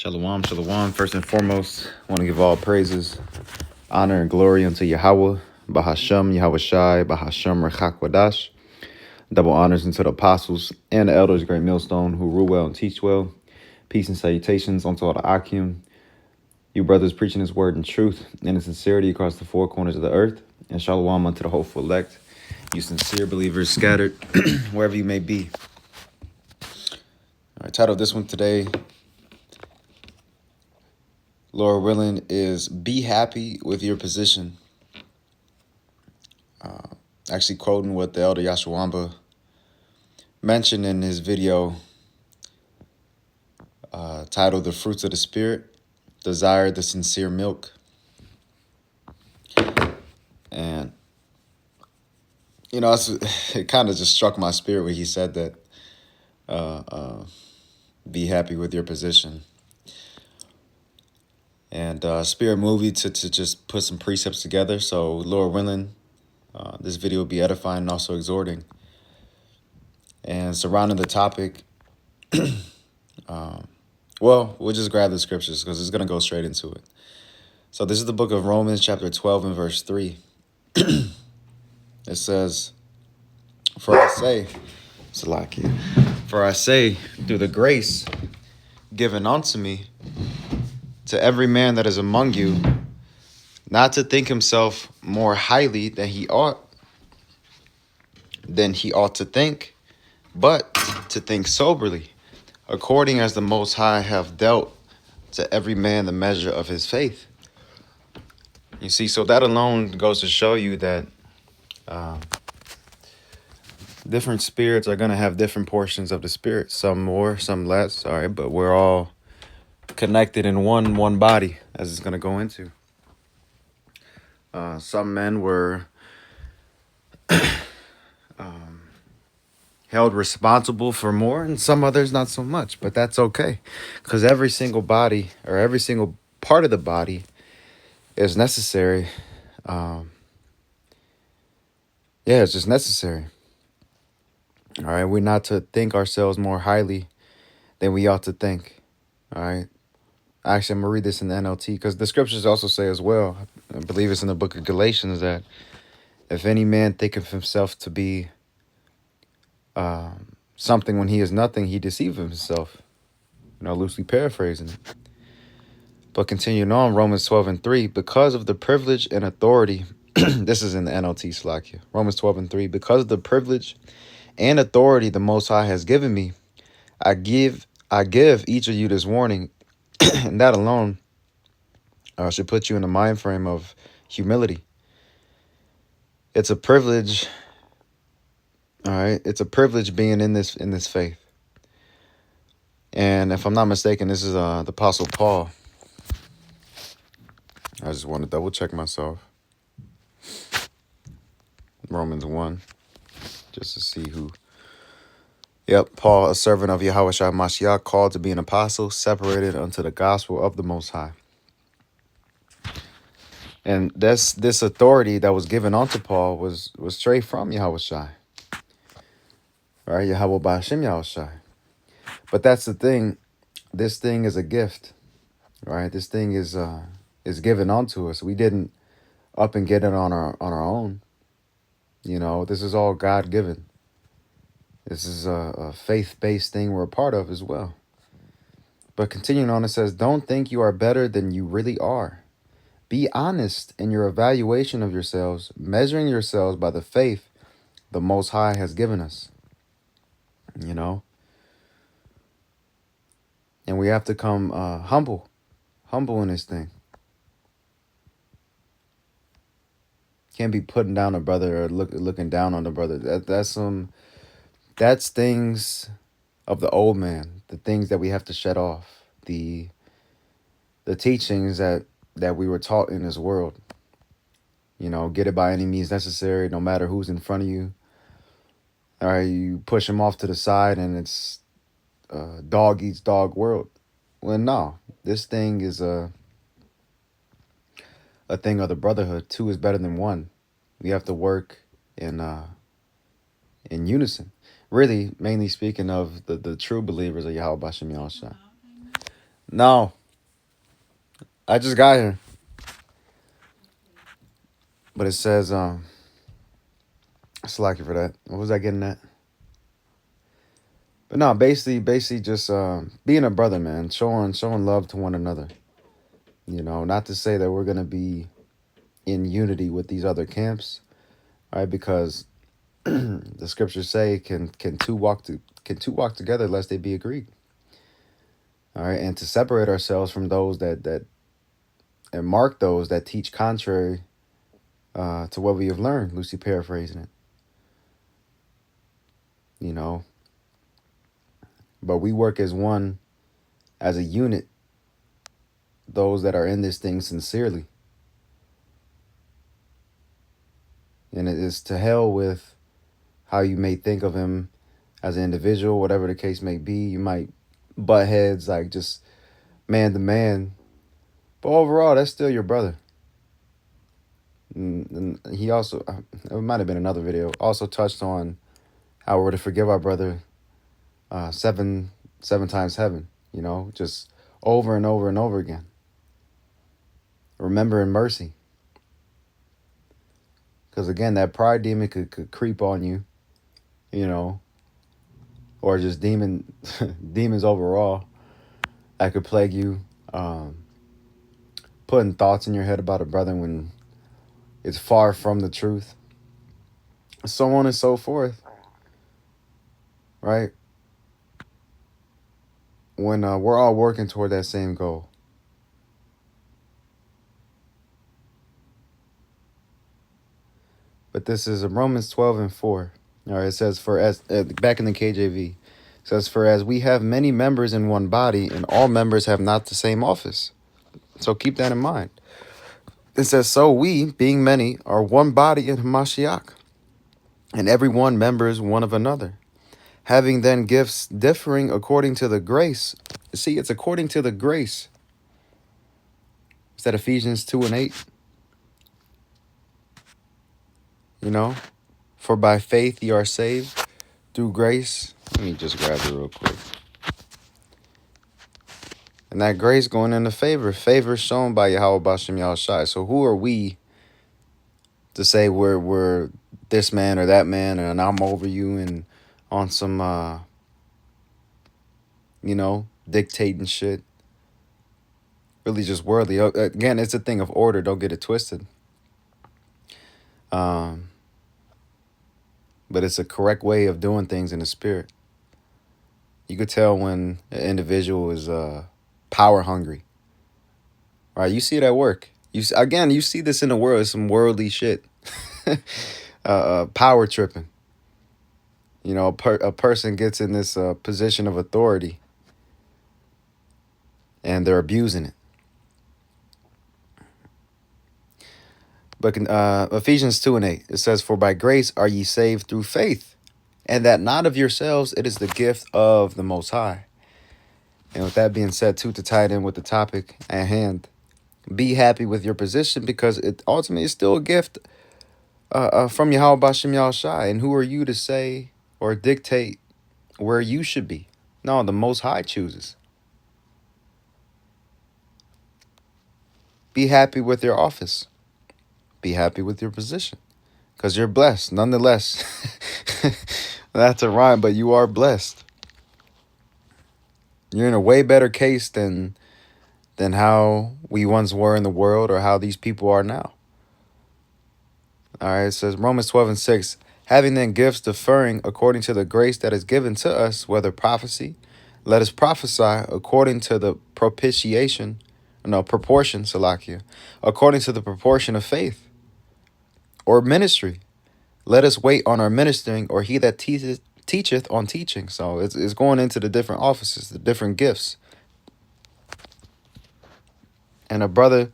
Shalom, shalom. First and foremost, I want to give all praises, honor, and glory unto Yahweh, Bahashem, Yahweh Shai, Bahashem, Rechak Wadash. Double honors unto the apostles and the elders, great millstone, who rule well and teach well. Peace and salutations unto all the Akim. You brothers preaching his word in truth and in sincerity across the four corners of the earth. And shalom unto the hopeful elect. You sincere believers scattered wherever you may be. All right, title of this one today, Lord willing, is Be Happy with Your Position. Actually quoting what the elder Yashawamba mentioned in his video titled The Fruits of the Spirit, Desire the Sincere Milk. And, you know, it kind of just struck my spirit when he said that, be happy with your position. And spirit movie to just put some precepts together. So Lord willing, this video will be edifying and also exhorting. And surrounding the topic, well, we'll just grab the scriptures because it's going to go straight into it. So this is the book of Romans chapter 12 and verse 3. It says, For I say, through the grace given unto me, to every man that is among you, not to think himself more highly than he ought to think, but to think soberly, according as the Most High have dealt to every man the measure of his faith. You see, so that alone goes to show you that different spirits are going to have different portions of the spirit, some more, some less, all right, but we're all connected in one body, as it's going to go into. Some men were held responsible for more, and some others not so much, but that's okay, because every single body or every single part of the body is necessary. It's just necessary. All right, we're not to think ourselves more highly than we ought to think. All right. Actually, I'm going to read this in the NLT because the scriptures also say as well, I believe it's in the book of Galatians, that if any man thinketh himself to be something when he is nothing, he deceiveth himself. You know, loosely paraphrasing it. But continuing on, Romans 12 and 3, because of the privilege and authority, this is in the NLT Slakia, Romans 12 and 3, because of the privilege and authority the Most High has given me, I give each of you this warning, and that alone should put you in the mind frame of humility. It's a privilege, all right? It's a privilege being in this faith. And if I'm not mistaken, this is the Apostle Paul. I just want to double check myself. Romans 1, just to see who. Yep, Paul, a servant of Yahweh Shai Mashiach, called to be an apostle, separated unto the gospel of the Most High. And this authority that was given unto Paul was straight from Yahweh Shai. Right? Yahweh Ba'ashem Yahweh Shai. But that's the thing. This thing is a gift. Right? This thing is given unto us. We didn't up and get it on our own. You know, this is all God given. This is a faith-based thing we're a part of as well. But continuing on, it says, don't think you are better than you really are. Be honest in your evaluation of yourselves, measuring yourselves by the faith the Most High has given us. You know? And we have to come humble in this thing. Can't be putting down a brother or looking down on the brother. That's things of the old man, the things that we have to shed off, the teachings that we were taught in this world. You know, get it by any means necessary, no matter who's in front of you. All right, you push them off to the side and it's dog eats dog world. Well, no, this thing is a thing of the brotherhood. Two is better than one. We have to work in unison. Really, mainly speaking of the true believers of Yahweh B'Shem Yahushua. No, I just got here. But it says, slack you for that. What was I getting at? But no, basically just being a brother, man, showing love to one another. You know, not to say that we're gonna be in unity with these other camps, right? Because the scriptures say, can two walk together lest they be agreed. All right, and to separate ourselves from those that and mark those that teach contrary to what we have learned. Lucy paraphrasing it. You know, but we work as one, as a unit. Those that are in this thing sincerely, and it is to hell with how you may think of him as an individual, whatever the case may be. You might butt heads like just man to man, but overall, that's still your brother. And he also, it might have been another video, also touched on how we're to forgive our brother seven times heaven. You know, just over and over and over again. Remembering mercy, because again, that pride demon could creep on you. You know, or just demons overall that could plague you, putting thoughts in your head about a brother when it's far from the truth, so on and so forth, right? When we're all working toward that same goal. But this is Romans 12:4. All right, it says, for as back in the KJV, it says, for as we have many members in one body, and all members have not the same office. So keep that in mind. It says, so we, being many, are one body in Hamashiach, and every one members one of another, having then gifts differing according to the grace. See, it's according to the grace. Is that Ephesians 2:8? You know, for by faith ye are saved through grace. Let me just grab it real quick. And that grace going into favor shown by Yahweh Bashem Yahushai. So who are we to say we're this man or that man, and I'm over you and on some you know, dictating shit. Really just worldly. Again, it's a thing of order. Don't get it twisted. But it's a correct way of doing things in the spirit. You could tell when an individual is power hungry. Right? You see it at work. You see this in the world. It's some worldly shit. Power tripping. You know, a person gets in this position of authority, and they're abusing it. But Ephesians 2:8, it says, for by grace are ye saved through faith, and that not of yourselves, it is the gift of the Most High. And with that being said, too, to tie it in with the topic at hand, be happy with your position, because it ultimately is still a gift from Yahweh Bashem Yahushai. And who are you to say or dictate where you should be? No, the Most High chooses. Be happy with your office. Be happy with your position, because you're blessed nonetheless. That's a rhyme, but you are blessed. You're in a way better case than how we once were in the world, or how these people are now. All right, it says Romans 12:6, having then gifts differing according to the grace that is given to us, whether prophecy, let us prophesy according to the proportion, Salakia, according to the proportion of faith, or ministry. Let us wait on our ministering, or he that teacheth on teaching. So it's going into the different offices, the different gifts. And a brother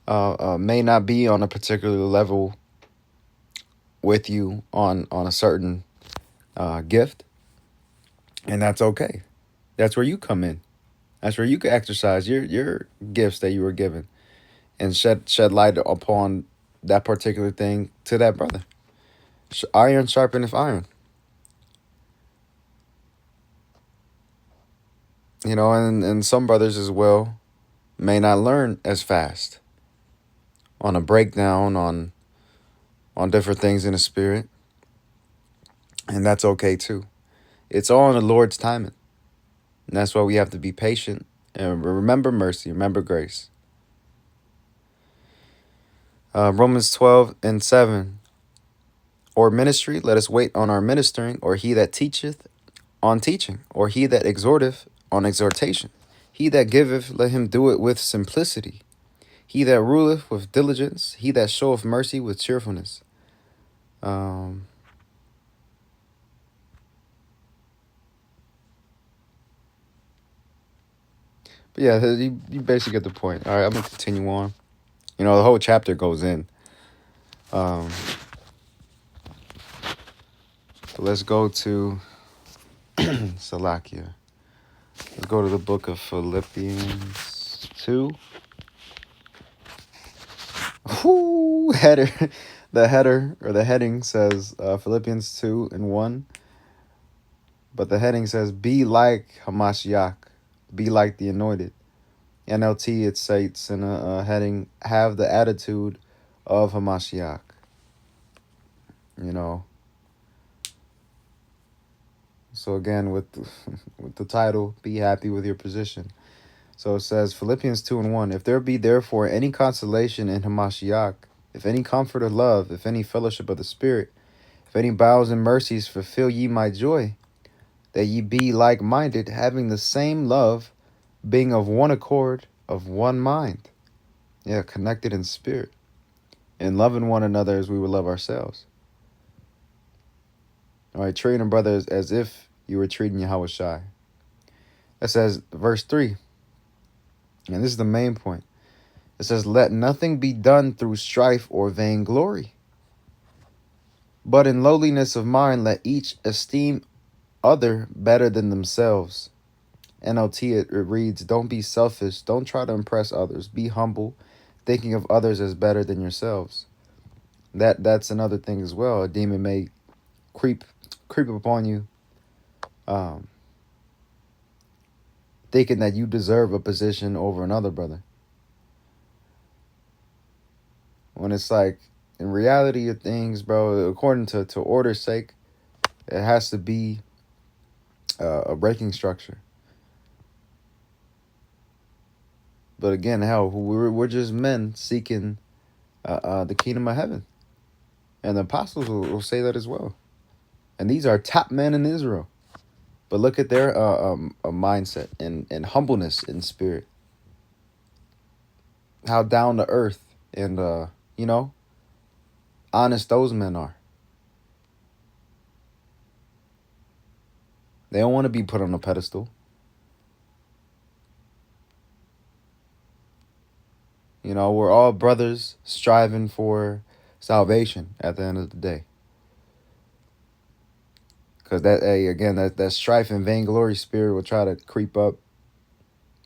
may not be on a particular level with you on a certain gift, and that's okay. That's where you come in. That's where you can exercise your gifts that you were given, and shed light upon that particular thing to that brother. Iron sharpeneth iron. And some brothers as well may not learn as fast on a breakdown on different things in the spirit. And that's okay too. It's all in the Lord's timing. And that's why we have to be patient and remember mercy, remember grace. Romans 12:7. Or ministry, let us wait on our ministering, or he that teacheth on teaching, or he that exhorteth on exhortation. He that giveth, let him do it with simplicity. He that ruleth with diligence, he that showeth mercy with cheerfulness. But yeah, you basically get the point. All right, I'm going to continue on. The whole chapter goes in. So let's go to Salakia. Let's go to the book of Philippians 2. Whoo, header. The header or the heading says Philippians 2:1. But the heading says, be like Hamashiach, be like the anointed. NLT, it states in a heading, have the attitude of Hamashiach. So again, with the title, be happy with your position. So it says, Philippians 2:1, if there be therefore any consolation in Hamashiach, if any comfort of love, if any fellowship of the Spirit, if any bowels and mercies, fulfill ye my joy, that ye be like-minded, having the same love, being of one accord, of one mind. Yeah, connected in spirit, and loving one another as we would love ourselves. All right, treating a brother as if you were treating Yahweh Shai. That says, verse 3, and this is the main point. It says, let nothing be done through strife or vainglory, but in lowliness of mind let each esteem other better than themselves. NLT, it reads, don't be selfish, don't try to impress others, be humble, thinking of others as better than yourselves. That's another thing as well. A demon may creep upon you, thinking that you deserve a position over another brother, when it's like, in reality of things, bro, according to order's sake, it has to be a breaking structure. But again, hell, we're just men seeking the kingdom of heaven. And the apostles will say that as well. And these are top men in Israel. But look at their mindset and humbleness in spirit. How down to earth and, honest those men are. They don't want to be put on a pedestal. We're all brothers striving for salvation at the end of the day. Because that strife and vainglory spirit will try to creep up,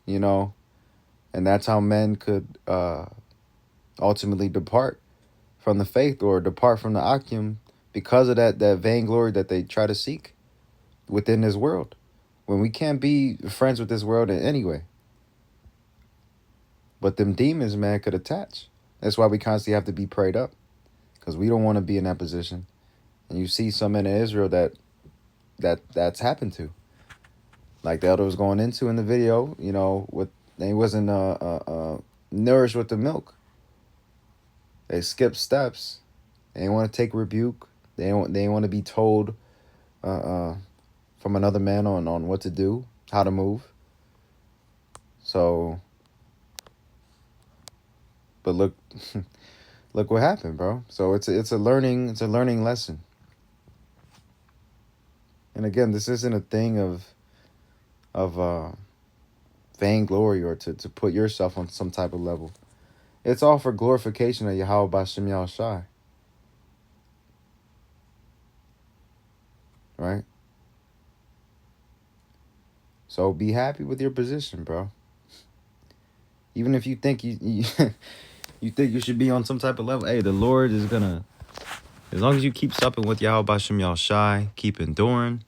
and that's how men could ultimately depart from the faith or depart from the Akim, because of that vainglory that they try to seek within this world, when we can't be friends with this world in any way. But them demons, man, could attach. That's why we constantly have to be prayed up, because we don't want to be in that position. And you see some men in Israel that's happened to, like the elder was going into in the video. They wasn't nourished with the milk. They skipped steps. They didn't want to take rebuke. They didn't want to be told from another man on what to do, how to move. So, but look what happened, bro. So it's a learning lesson. And again, this isn't a thing of vainglory or to put yourself on some type of level. It's all for glorification of Yahweh B'Shem Yahushai. Right? So be happy with your position, bro. Even if you think you you think you should be on some type of level, hey, the Lord is gonna, as long as you keep supping with Yahweh B'Shem Yahushai, keep enduring,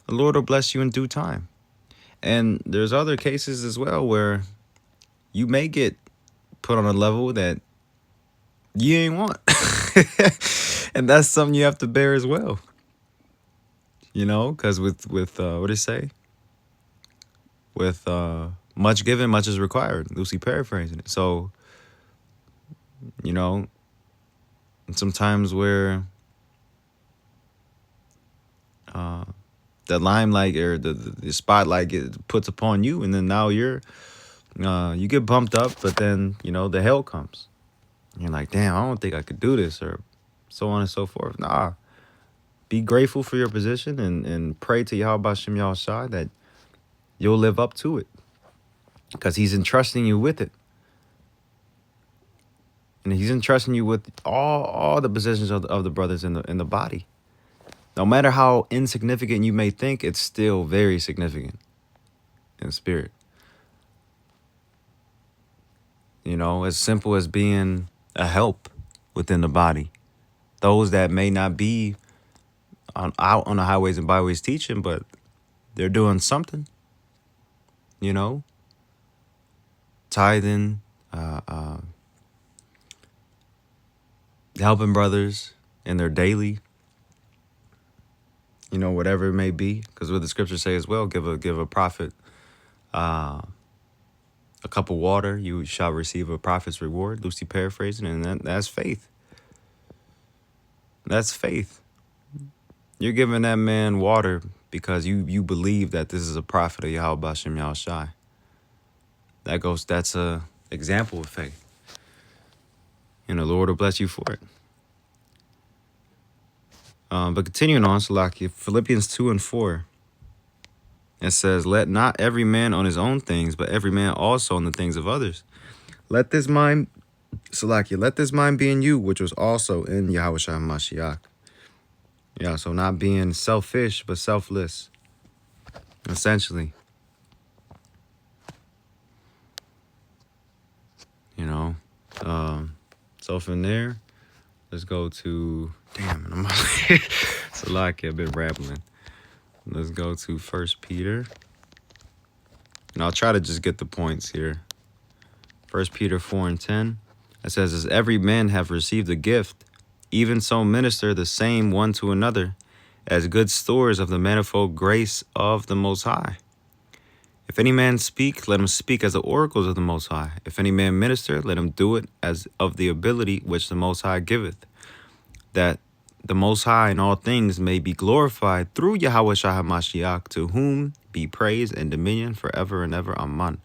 the Lord will bless you in due time. And there's other cases as well where you may get put on a level that you ain't want. And that's something you have to bear as well. You know, because with what did it say? With much given, much is required. Lucy paraphrasing it. So, you know, sometimes where the limelight or the spotlight get puts upon you, and then now you get bumped up, but then the hell comes. You're like, damn, I don't think I could do this, or so on and so forth. Nah, be grateful for your position and pray to Yahweh Bashem Yahushua that you'll live up to it, because He's entrusting you with it, and He's entrusting you with all the positions of the brothers in the body. No matter how insignificant you may think, it's still very significant in spirit. As simple as being a help within the body. Those that may not be out on the highways and byways teaching, but they're doing something, tithing, helping brothers in their daily, whatever it may be. Because what the scriptures say as well, give a prophet a cup of water, you shall receive a prophet's reward, loosely paraphrasing, and that's faith. That's faith. You're giving that man water because you believe that this is a prophet of Yahweh Bashem Yahushai. That's a example of faith. And the Lord will bless you for it. But continuing on, Salakia, Philippians 2:4. It says, let not every man on his own things, but every man also on the things of others. Let this mind be in you, which was also in Yahushua Mashiach. Yeah, so not being selfish, but selfless, essentially. So from there, let's go to, Salakia, I've been rambling. Let's go to 1 Peter. And I'll try to just get the points here. 1 Peter 4:10. It says, as every man have received a gift, even so minister the same one to another, as good stewards of the manifold grace of the Most High. If any man speak, let him speak as the oracles of the Most High. If any man minister, let him do it as of the ability which the Most High giveth, that the Most High in all things may be glorified through Yahweh Shah HaMashiach, to whom be praise and dominion forever and ever. Amen.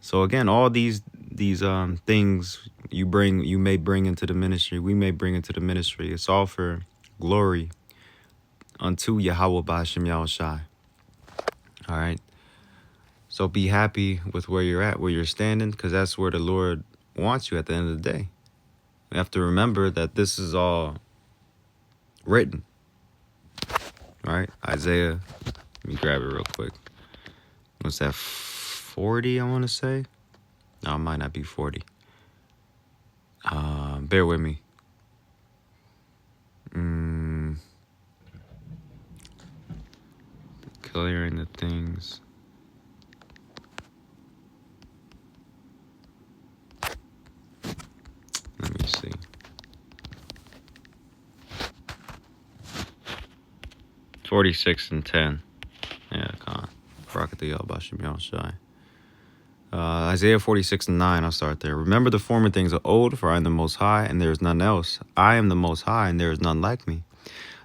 So again, all these things you may bring into the ministry, we may bring into the ministry. It's all for glory unto Yahweh Ba'ashem Yahushai. All right. So be happy with where you're at, where you're standing, because that's where the Lord wants you at the end of the day. You have to remember that this is all written. All right. Isaiah, let me grab it real quick. What's that, 40, I want to say? No, it might not be 40. Bear with me. Clearing the things. Let me see. 46:10. Yeah, come on. Isaiah 46:9. I'll start there. Remember the former things of old, for I am the Most High, and there is none else. I am the Most High, and there is none like me.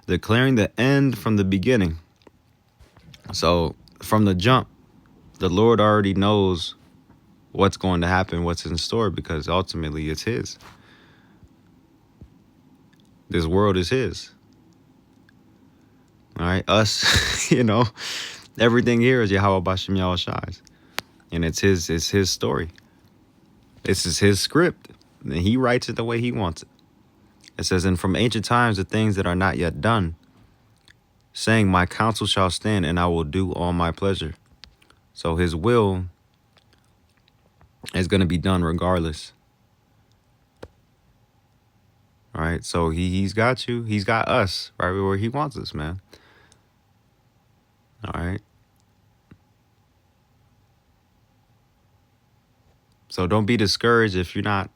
Declaring the end from the beginning. So from the jump, the Lord already knows what's going to happen, what's in store, because ultimately it's His. This world is His. All right, us, everything here is Yahweh Bashem Yahushai's. And it's his story. This is His script. And He writes it the way He wants it. It says, and from ancient times the things that are not yet done, saying, my counsel shall stand, and I will do all my pleasure. So His will is going to be done regardless. All right, so he's got you. He's got us right where He wants us, man. All right. So don't be discouraged if you're not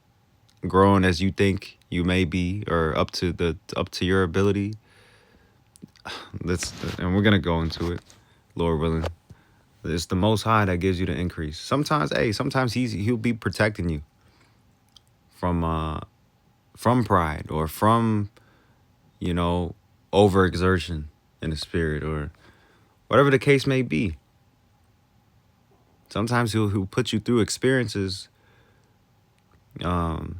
growing as you think you may be, or up to your ability. Let's and we're gonna go into it, Lord willing. It's the Most High that gives you the increase. Sometimes, sometimes he'll be protecting you from pride, or from, you know, overexertion in the spirit, or whatever the case may be. Sometimes he'll put you through experiences, and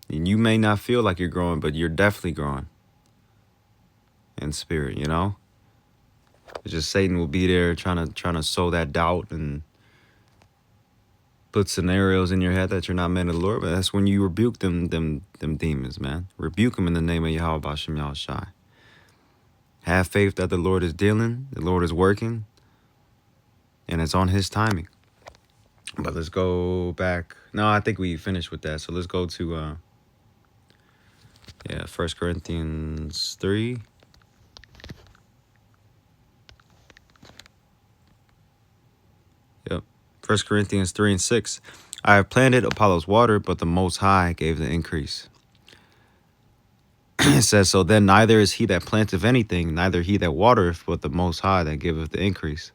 you may not feel like you're growing, but you're definitely growing in spirit. You know, it's just Satan will be there trying to sow that doubt and put scenarios in your head that you're not men of the Lord. But that's when you rebuke them demons, man. Rebuke them in the name of Yahweh Bashem Yahushai. Have faith that the Lord is dealing, the Lord is working, and it's on his timing. But let's go back. No, I think we finished with that. So let's go to 1 Corinthians 3. Yep. 1 Corinthians 3 and 6. I have planted, Apollos watered, but the Most High gave the increase. It says, so then neither is he that planteth anything, neither he that watereth, but the Most High that giveth the increase.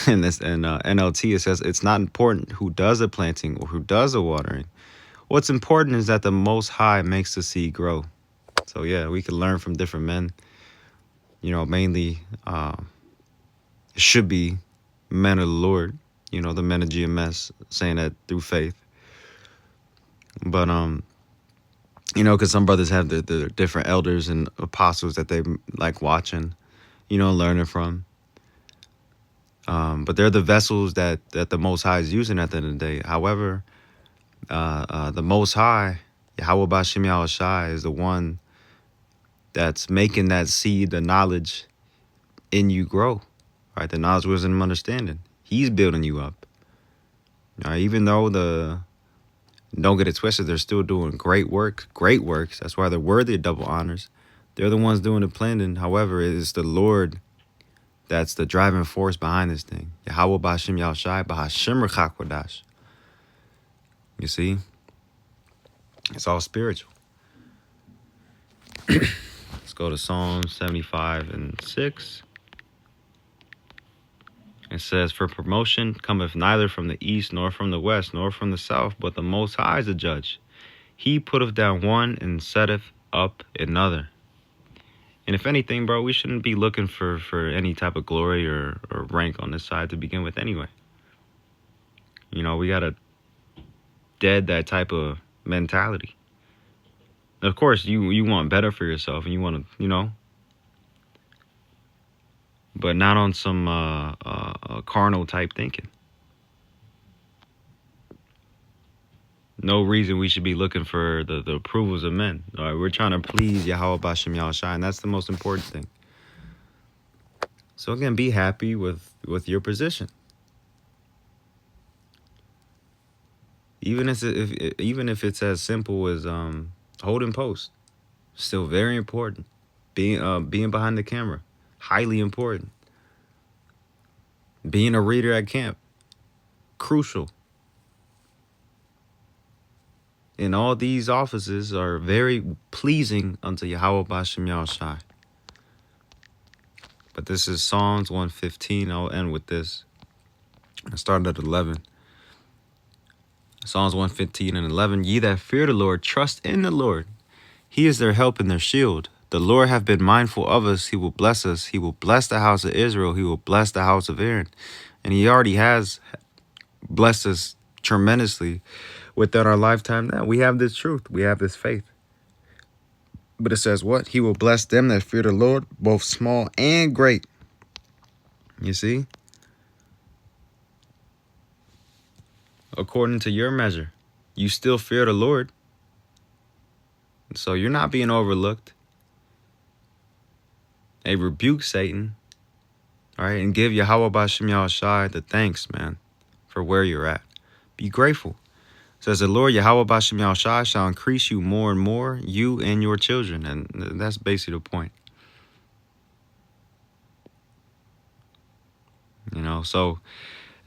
In this NLT, it says, it's not important who does the planting or who does the watering. What's important is that the Most High makes the seed grow. So yeah, we can learn from different men. You know, mainly it should be men of the Lord. You know, the men of GMS saying that through faith. But you know, because some brothers have the different elders and apostles that they like watching, you know, learning from. But they're the vessels that the Most High is using at the end of the day. However, the Most High, Yahweh Bashem Yahushai, is the one that's making that seed, the knowledge in you grow, right? The knowledge, wisdom, and understanding. He's building you up. Even though don't get it twisted, they're still doing great works. That's why they're worthy of double honors. They're the ones doing the planting. However, it is the Lord that's the driving force behind this thing. Yahweh Bashem Yahushai Bahashim Rechakwadash. You see? It's all spiritual. Let's go to Psalm 75 and 6. It says, for promotion cometh neither from the east, nor from the west, nor from the south, but the Most High is the judge. He putteth down one and setteth up another. And if anything, bro, we shouldn't be looking for any type of glory or rank on this side to begin with anyway. You know, we got to dead that type of mentality. Of course, you want better for yourself, and you want to, you know, but not on some carnal type thinking. No reason we should be looking for the approvals of men. All right, we're trying to please Yahweh Bashem Yahushai, and that's the most important thing. So again, be happy with your position. Even if it's as simple as holding post, still very important. Being behind the camera, highly important. Being a reader at camp, crucial. And all these offices are very pleasing unto Yahweh Bashem Yahushai. But this is Psalms 115. I'll end with this. I started at 11. Psalms 115 and 11. Ye that fear the Lord, trust in the Lord. He is their help and their shield. The Lord hath been mindful of us. He will bless us. He will bless the house of Israel. He will bless the house of Aaron. And he already has blessed us tremendously within our lifetime now. We have this truth. We have this faith. But it says what? He will bless them that fear the Lord, both small and great. You see? According to your measure, you still fear the Lord. So you're not being overlooked. Hey, rebuke Satan. All right, and give Yahweh Bashem Yahushai the thanks, man, for where you're at. Be grateful. It says the Lord Yahweh Bashem Yahushai shall increase you more and more, you and your children. And that's basically the point. You know, so,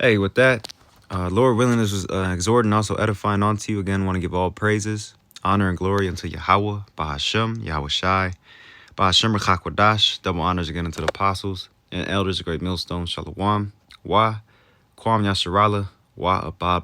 hey, with that, Lord willing, this was exhorting, also edifying unto you. Again, want to give all praises, honor, and glory unto Yahweh, Bahashem, Yahweh Shai, Bahashem Rechakwadash. Double honors again unto the apostles and elders, the great millstone, Shalom, Wa, Kwam Yasharala, Wa Abba